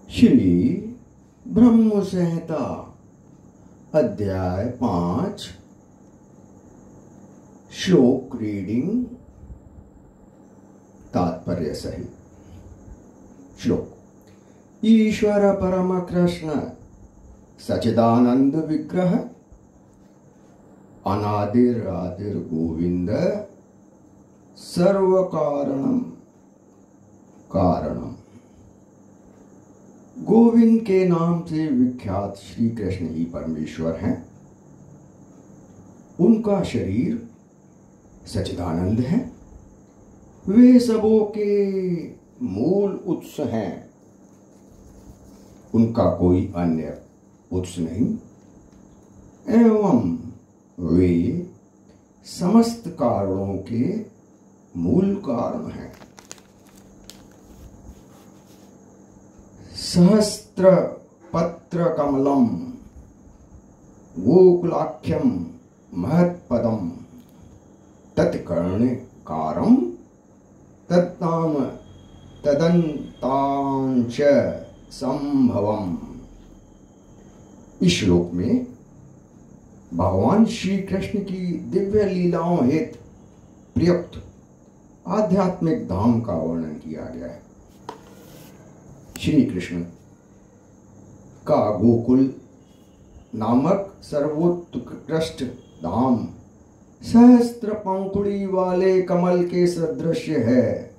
श्री ब्रह्म संहिता अध्याय 5 श्लोक रीडिंग तात्पर्य सहित। श्लोक। ईश्वर परम कृष्ण सच्चिदानंद विग्रह अनादिर आदिर गोविंद सर्व कारणम कारणम। गोविंद के नाम से विख्यात श्री कृष्ण ही परमेश्वर हैं। उनका शरीर सच्चिदानंद है। वे सबों के मूल उत्स हैं। उनका कोई अन्य उत्स नहीं एवं वे समस्त कारणों के मूल कारण हैं। सहस्त्र पत्र कमलम गोकुलाख्यम महत्पदम तत्कर्णकारम तत्नाम तदंतांश संभवम। इस श्लोक में भगवान श्री कृष्ण की दिव्य लीलाओं हेतु प्रयुक्त आध्यात्मिक धाम का वर्णन किया गया है। श्री कृष्ण का गोकुल नामक सर्वोत्कृष्ट धाम सहस्त्र पंखुड़ी वाले कमल के सदृश है,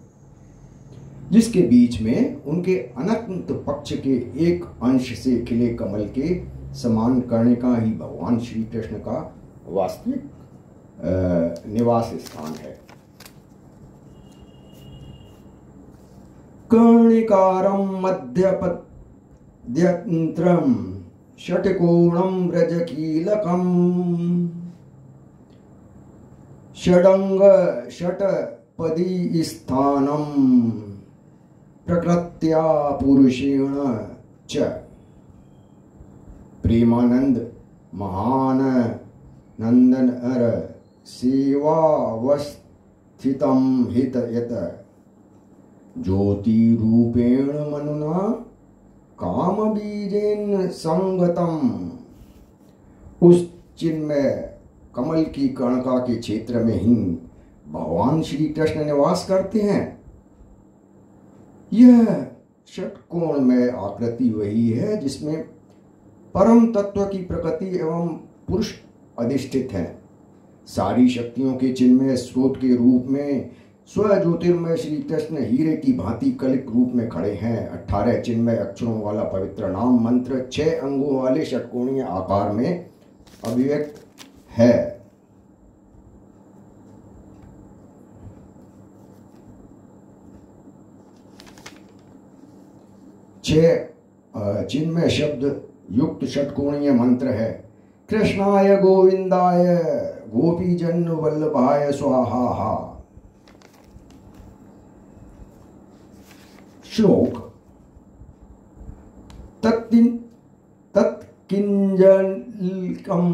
जिसके बीच में उनके अनंत पक्ष के एक अंश से खिले कमल के समान करने का ही भगवान श्री कृष्ण का वास्तविक निवास स्थान है। कर्णिकारं मध्यपद्यंत्रम षट्कोणं व्रजकीलकम् षडंग षटपदी स्थानं प्रकृत्या पुरुषेण च प्रेमानंद महान नंदनर सेवावस्थितं हितयत ज्योति रूपेण मनुना काम बीजेन संगतम। उस चिन्मय कमल की कर्णिका के क्षेत्र में ही भगवान श्री कृष्ण निवास करते हैं। यह षटकोण में आकृति वही है जिसमें परम तत्व की प्रकृति एवं पुरुष अधिष्ठित है। सारी शक्तियों के चिन्मय स्रोत के रूप में स्व ज्योतिर्मय श्री कृष्ण हीरे की भांति कलिक रूप में खड़े हैं। 18 चिन्मय अक्षरों वाला पवित्र नाम मंत्र 6 अंगों वाले षटकोणीय आकार में अभिव्यक्त है। चिन्मय शब्द युक्त षटकोणीय मंत्र है। कृष्णाय गोविंदाय गोपीजन वल्लभाय स्वाहा। श्लोक। तत्किंजलकम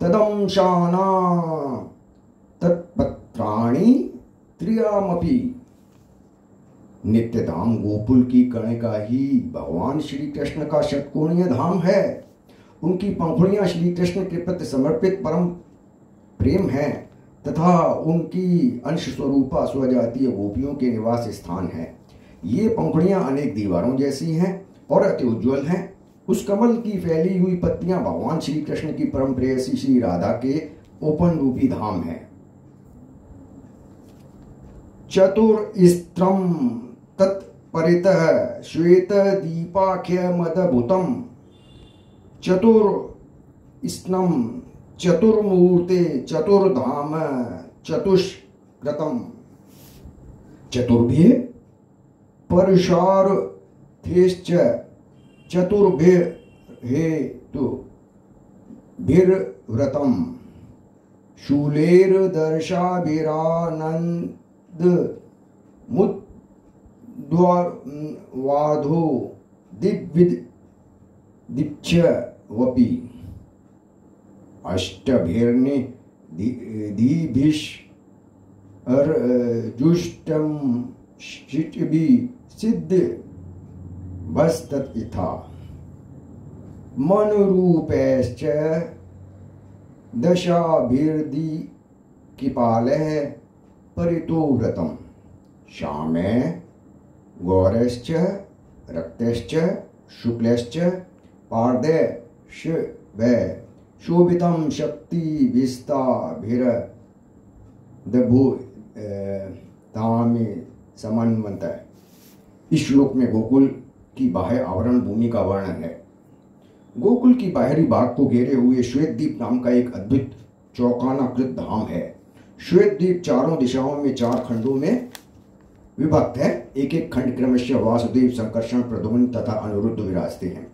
तदंशाना तत्पत्राणि त्रियामपि। नित्यधाम गोकुल की कर्णिका ही भगवान श्री कृष्ण का षटकोणीय धाम है। उनकी पंखुड़ियां श्री कृष्ण के प्रति समर्पित परम प्रेम है तथा उनकी अंश स्वरूपा स्वजातीय गोपियों के निवास स्थान है। ये पंखुड़ियां अनेक दीवारों जैसी हैं और अति उज्ज्वल हैं। उस कमल की फैली हुई पत्तियां भगवान श्री कृष्ण की परम प्रेयसी श्री राधा के ओपन रूपी धाम है। चतुर्स्त्रम तत्परितः श्वेत दीपाख्य मदभुतम चतुर्स्नम चतुर्मूर्ते चतुर्धाम चतुष्कृतम। चतुर्भ्य परशार्थेश्च चतुर्भिर्व्रतम शूलेर्दर्शाभिरानंद मुद्वाधो दिक्षवपि अष्टभिर्नि दीभिर्जुष्टम शिटबि सिद्ध बस्तत इथा मनुरूपैश्च दशाभिर्दि किपालः परितो व्रतम श्यामे गौरश्च रक्तश्च शुक्लश्च पार्दे शिवे शोभितम शक्ति विस्ताभिरदभु तामि समन्वत। इस श्लोक में गोकुल की बाह्य आवरण भूमि का वर्णन है। गोकुल की बाहरी भाग को घेरे हुए श्वेतद्वीप नाम का एक अद्भुत चौकानाकृत धाम है। श्वेतद्वीप चारों दिशाओं में 4 खंडों में विभक्त है। एक एक खंड क्रमशः वासुदेव, संकर्षण, प्रद्युम्न तथा अनिरुद्ध विराजते हैं।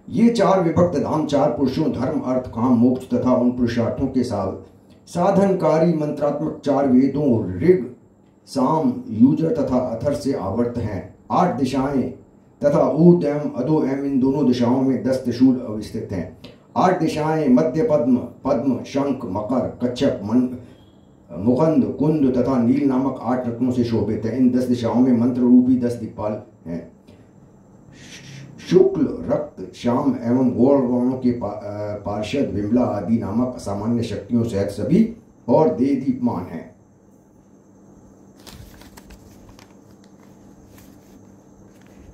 ये 4 विभक्त धाम 4 पुरुषों धर्म, अर्थ, काम, मोक्ष तथा उन पुरुषार्थों के साधनकारी मंत्रात्मक 4 वेदों ऋग, साम, युजर तथा अथर से आवर्त हैं। 8 दिशाएं तथा ऊर्ध्व एवं अधो एवं इन दोनों दिशाओं में 10 त्रिशूल अवस्थित हैं। 8 दिशाएं मध्य पद्म, पद्म, शंख, मकर, कच्छप, मुकुंद, कुंद तथा नील नामक 8 रत्नों से शोभित है। इन 10 दिशाओं में मंत्र रूपी 10 दिक्पाल हैं। शुक्ल, रक्त, श्याम एवं गौर वर्णों के पार्षद, विमला आदि नामक असामान्य शक्तियों सहित सभी और देदीप्यमान हैं।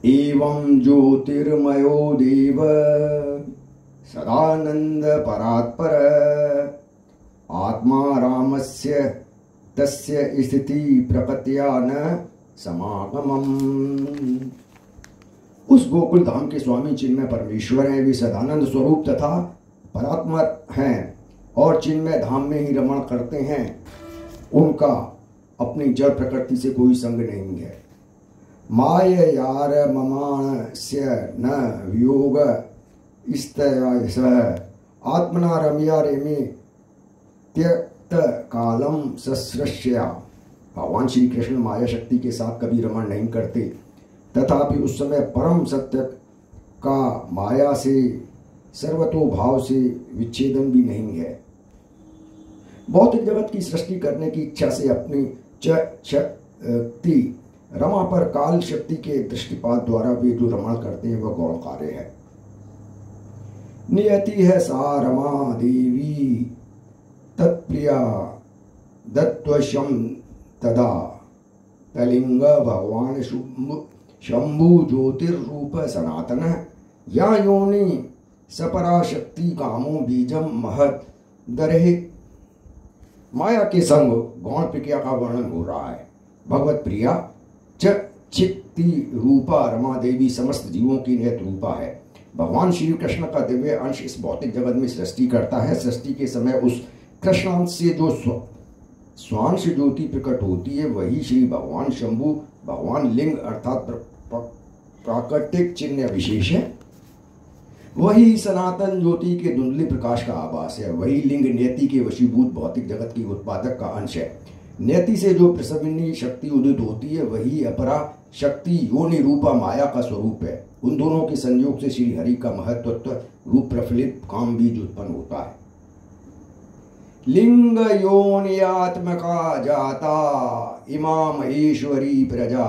एवं ज्योतिर्मयो देव सदानंद परात्पर आत्मा रामस्य तस्य स्थिति प्रकृत्या न समागमम्। उस गोकुल धाम के स्वामी चिन्मय परमेश्वर हैं। वे सदानंद स्वरूप तथा परात्मा हैं और चिन्मय धाम में ही रमण करते हैं। उनका अपनी जड़ प्रकृति से कोई संग नहीं है। माययार ममाणस्य न वियोग स्तयस आत्मना रमया रेमे त्यक्त कालम सस्रश्या। भगवान श्री कृष्ण माया शक्ति के साथ कभी रमण नहीं करते, तथापि उस समय परम सत्य का माया से सर्वतोभाव से विच्छेदन भी नहीं है। भौतिक जगत की सृष्टि करने की इच्छा से अपनी शक्ति रमा पर काल शक्ति के दृष्टिपात द्वारा वे जो रमण करते हैं वह गौण कार्य है। नियति है सा रमा देवी तत्प्रिया दत्वशम तदा तलिंग भगवान शंभु ज्योतिर्रूप सनातन या योनि सपराशक्ति कामो बीजम महत दरहे। माया के संग गौण प्रक्रिया का वर्णन हो रहा है। भगवत प्रिया चित्ती रूपा रमा देवी समस्त जीवों की नियत रूपा है। भगवान श्री कृष्ण का दिव्य अंश इस भौतिक जगत में सृष्टि करता है। सृष्टि के समय उस कृष्णांश से जो स्वांश ज्योति प्रकट होती है वही श्री भगवान शंभु, भगवान लिंग अर्थात प्राकृतिक चिन्ह विशेष है। वही सनातन ज्योति के धुंधले प्रकाश का आभास है। वही लिंग नियति के वशीभूत भौतिक जगत की उत्पादक का अंश है। नियति से जो प्रसविनी शक्ति उदित होती है वही अपरा शक्ति योनि रूपा माया का स्वरूप है। उन दोनों के संयोग से श्री हरि का महत्व रूप प्रफुल्लित काम बीज उत्पन्न होता है। लिंग योनियात्मका जाता इमा महेश्वरी प्रजा।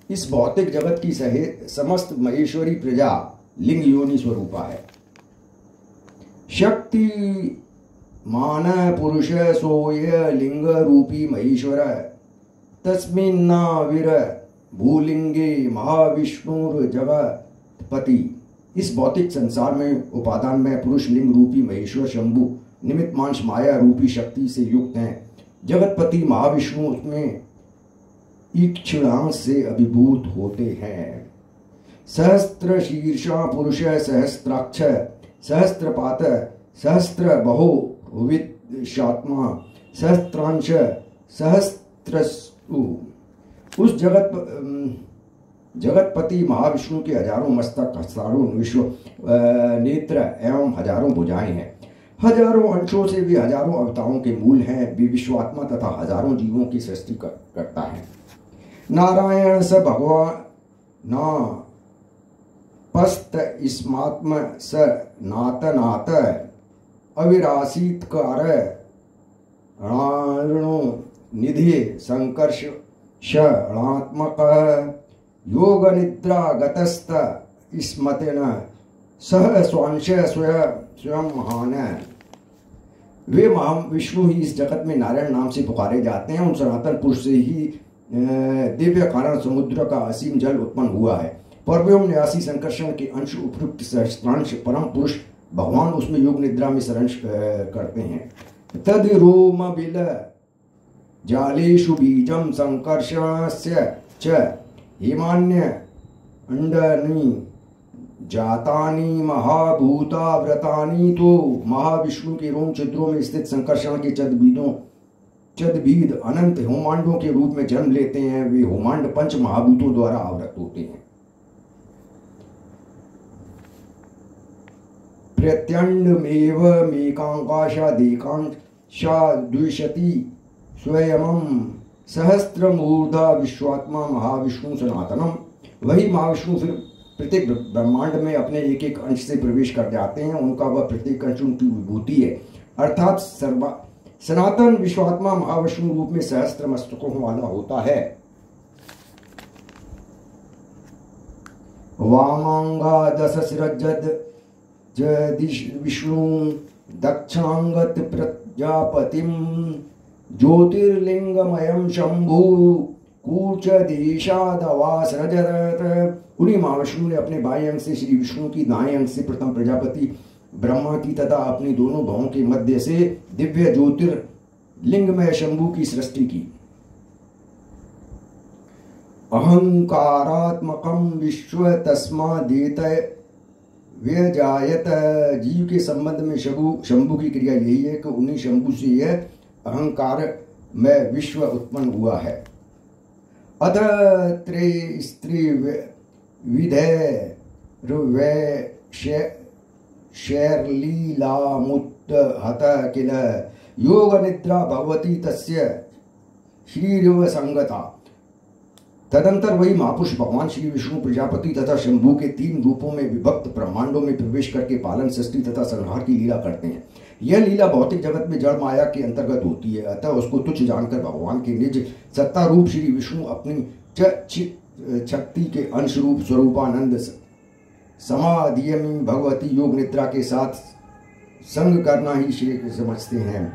इस भौतिक जगत की समस्त महेश्वरी प्रजा लिंग योनि स्वरूपा है। शक्ति मान पुरुष सोय लिंग रूपी महेश्वर तस्मिन्ना वीर भूलिंगे महाविष्णुर जगतपति। इस भौतिक संसार में उपादान में पुरुष लिंग रूपी महेश्वर शंभु निमित्त मांस माया रूपी शक्ति से युक्त हैं। जगतपति महाविष्णु उसमें ईक्षणांश से अभिभूत होते हैं। सहस्त्र शीर्षा पुरुष सहस्त्राक्ष सहस्त्रपात सहस्त्र बहु विशात्मा सहस्त्रांश सहस्त्रसु। उस जगतपति महाविष्णु के हजारों मस्तक, हजारों विश्व नेत्र एवं हजारों भुजाएं हैं। हजारों अंशों से वे हजारों अवतारों के मूल हैं। वे विश्वात्मा तथा हजारों जीवों की सृष्टि करता है। नारायण स भगवान ना पस्त इस्मात्म स नात नात अविरासित कार ऋणो निधि संकर्ष षणात्मक योग निद्रा गतस्त स्मतेन सह स्वांश स्वयं महान। वे महाविष्णु ही इस जगत में नारायण नाम से पुकारे जाते हैं। उन सनातन पुरुष से ही दिव्य कारण समुद्र का असीम जल उत्पन्न हुआ है। पर्वयों 89 संकर्षण के अंश उपयुक्त सहस्त्रांश परम पुरुष भगवान उसमें योग निद्रा में संरंश करते हैं। तद रोम बिल जालेषु बीजम संकर्षणस्य च हेमान्य अंडनी जातानी महाभूता व्रतानी। तो महाविष्णु के रोम छिद्रों में स्थित संकर्षण के चदबीद अनंत होमांडों के रूप में जन्म लेते हैं। वे होमांड पंच महाभूतों द्वारा आवृत होते हैं। प्रत्यंडमेव मेकांकाशादेकांशा द्विशति स्वयं सहस्त्रमूर्धा विश्वात्मा महाविष्णु सनातनम। वही महाविष्णु फिर प्रत्येक ब्रह्मांड में अपने एक एक अंश से प्रवेश कर जाते हैं। उनका वह प्रत्येक अंश उनकी विभूति है, अर्थात सनातन विश्वात्मा महाविष्णु रूप में सहस्त्र मस्तकों वाला होता है। वामांगा दशरजद विष्णु दक्षिणांगत प्रजापतिम ज्योतिर्लिंगमयम शंभु कूच देशादवासरजत। उन्हीं महाविष्णु ने अपने बाएं अंग से श्री विष्णु की दाएं अंग से प्रथम प्रजापति ब्रह्मा की तथा अपनी दोनों भावों के मध्य से दिव्य ज्योतिर्लिंगमय शंभु की सृष्टि की। अहंकारात्मकम विश्व तस्मादेत व्यजायत। जीव के संबंध में शंभु की क्रिया यही है कि उन्हीं शंभु से यह अहंकार में विश्व उत्पन्न हुआ है। अथ त्रे स्त्री विधे शैर्लीलामुत हत किल योग निद्रा भगवती तस्य श्रीरिव संगता। तदंतर वही महापुरुष भगवान श्री विष्णु प्रजापति तथा शंभु के 3 रूपों में विभक्त ब्रह्मांडों में प्रवेश करके पालन सृष्टि तथा संहार की लीला करते हैं। यह लीला भौतिक जगत में जड़ माया के अंतर्गत होती है, अतः उसको तुच्छ जानकर भगवान के निज सत्ता रूप श्री विष्णु अपनी शक्ति के अंश रूप स्वरूपानंद समाधियमी भगवती योग निद्रा के साथ संग करना ही श्री समझते हैं।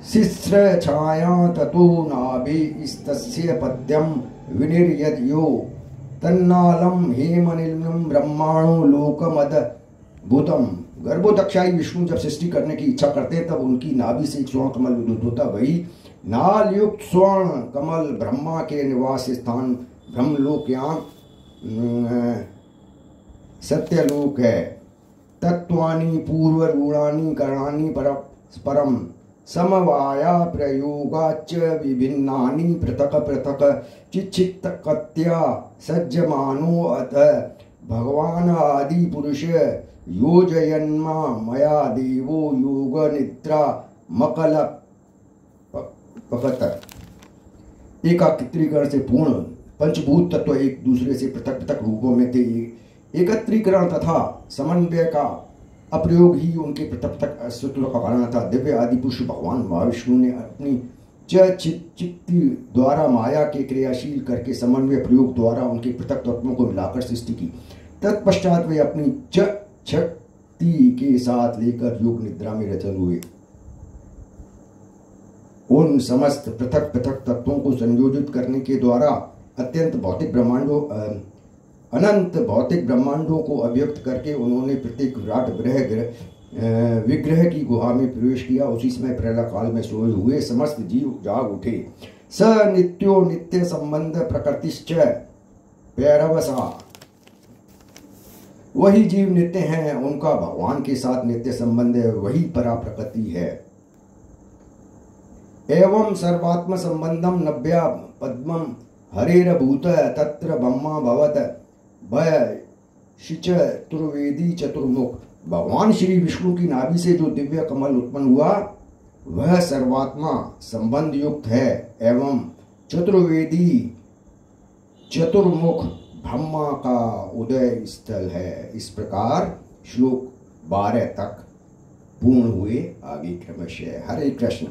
शिश्र छाया ततो नाभि इस्तस्य पद्यम विनिर्यद्यो तन्नालम हेमनिलम ब्रह्माणो लोकमद भूतम। गर्भोदक्षाई विष्णु जब सृष्टि करने की इच्छा करते हैं तब उनकी नाभि से एक स्वर्ण कमल उद्भूत होता। वही नाल युक्त स्वर्ण कमल ब्रह्मा के निवास स्थान ब्रह्मलोक सत्यलोक है। तत्वानि पूर्व रूढ़ानि करणानि परम समवाया प्रयोगाच विभिन्नानि पृथक पृथक चिच्छित्तकत्या सज्जमानो अथ भगवान आदि पुरुष योजयन्मा मया देवो योग निद्रा मकल पकत। एकात्रीकरण से पूर्ण पंचभूत तत्व एक दूसरे से पृथक पृथक रूपों में थे। एकत्रीकरण तथा समन्वय का अप्रयोग ही उनके पृथक पृथक अस्तित्व का कारण था। दिव्य आदि पुरुष भगवान महाविष्णु ने अपनी चित्ती द्वारा माया के क्रियाशील करके समन्वय प्रयोग द्वारा उनके पृथक तत्वों को मिलाकर सृष्टि की। तत्पश्चात वे अपनी शक्ति के साथ लेकर योग निद्रा में रचन हुए। उन समस्त पृथक पृथक तत्वों को संयोजित करने के द्वारा अनंत भौतिक ब्रह्मांडों को अभिव्यक्त करके उन्होंने प्रत्येक विराट विग्रह की गुहा में प्रवेश किया। उसी समय प्रलय काल में सोए हुए समस्त जीव जाग उठे। स नित्यो नित्य संबंध प्रकृतिश्च पैरवसा। वही जीव नित्य हैं, उनका भगवान के साथ नित्य संबंध है, वही परा प्रकृति है। एवं सर्वात्म संबंधम नव्या पद्मम हरेरभूत तत्र ब्रह्मा भवत भय चतुर्वेदी चतुर्मुख। भगवान श्री विष्णु की नाभि से जो दिव्य कमल उत्पन्न हुआ वह सर्वात्मा संबंध युक्त है एवं चतुर्वेदी चतुर्मुख ब्रह्मा का उदय स्थल है। इस प्रकार श्लोक 12 तक पूर्ण हुए। आगे क्रमशः। हरे कृष्ण।